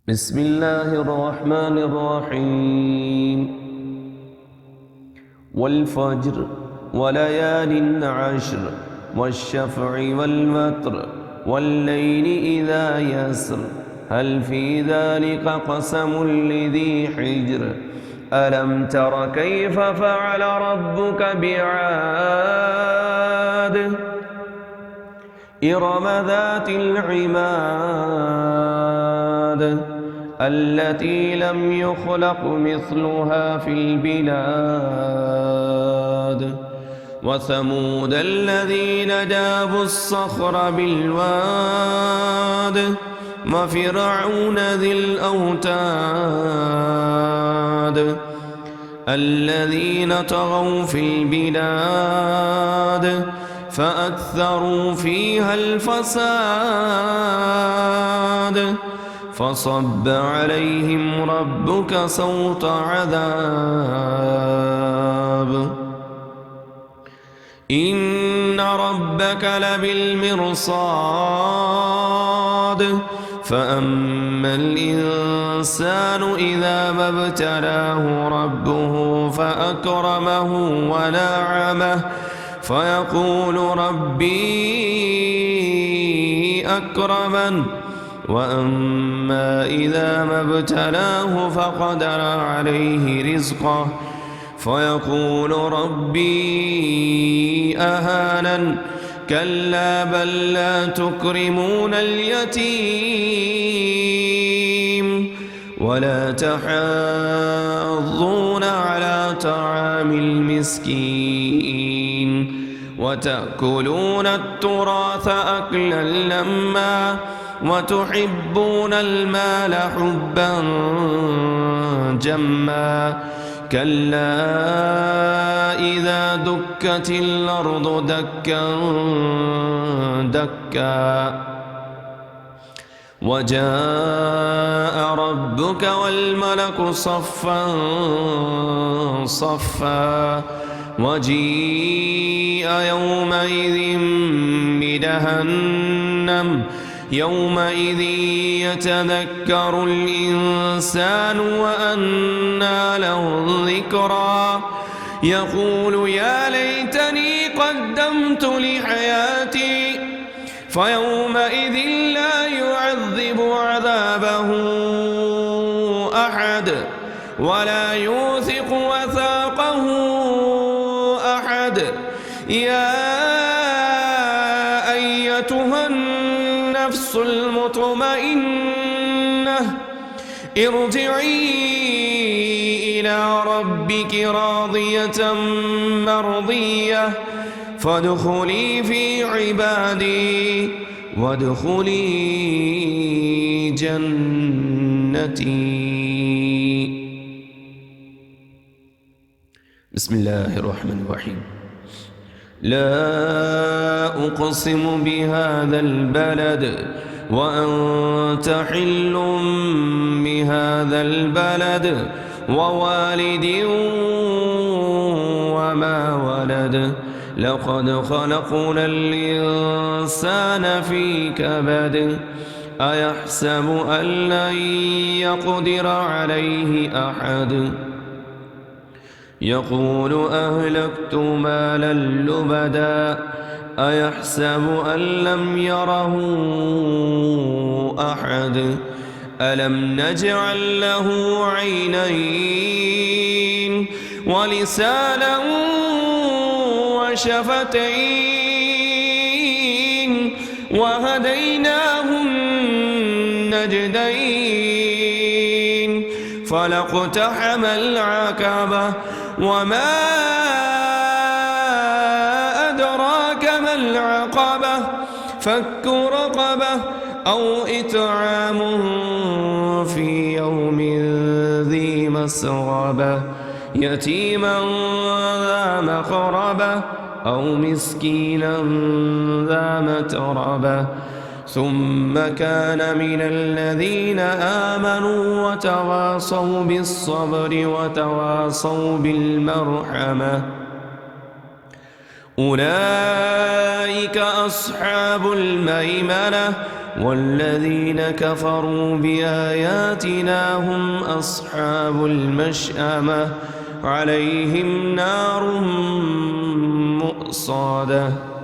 بسم الله الرحمن الرحيم والفجر وليال عشر والشفع والوتر والليل إذا يسر هل في ذلك قسم لذي حجر ألم تر كيف فعل ربك بعاد إرم ذات العماد التي لم يخلق مثلها في البلاد وثمود الذين جابوا الصخر بالواد وفرعون ذي الأوتاد الذين طغوا في البلاد فأكثروا فيها الفساد فصب عليهم ربك صوت عذاب إن ربك لبالمرصاد فأما الإنسان إذا ما ابتلاه ربه فأكرمه ونعمه فيقول ربي أكرمن وأما إذا ما ابتلاه فقدر عليه رزقه فيقول ربي أهانن كلا بل لا تكرمون اليتيم ولا تحاضون على طعام المسكين وتأكلون التراث أكلا لما وتحبون المال حبا جما كلا إذا دكت الأرض دكا دكا وجاء ربك والملك صفا صفا وجيء يومئذ بجهنم يومئذ يتذكر الإنسان وأنى له الذكرى يقول يا ليتني قدمت لحياتي فيومئذ لا يعذب عذابه أحد ولا يوثق وثاقه أحد يا أيتها النفس المطمئنة ارجعي إلى ربك راضية مرضية فادخلي في عبادي وادخلي جنتي. بسم الله الرحمن الرحيم. لا أقسم بهذا البلد وأنت حل بهذا البلد ووالد وما ولد لقد خلقنا الإنسان في كبد أيحسب أن لن يقدر عليه أحد يقول أهلكت مالا لبدا أيحسب أن لم يره أحد ألم نجعل له عينين ولسانا وشفتين وهديناه النجدين فلاقتحم العقبة وما أدراك ما العقبة فك رقبة أو إطعام في يوم ذي مسغبة يتيما ذا مقربة أو مسكينا ذا متربة ثم كان من الذين آمنوا وتواصوا بالصبر وتواصوا بالمرحمة أولئك أصحاب الميمنة والذين كفروا بآياتنا هم أصحاب المشأمة عليهم نار مؤصدة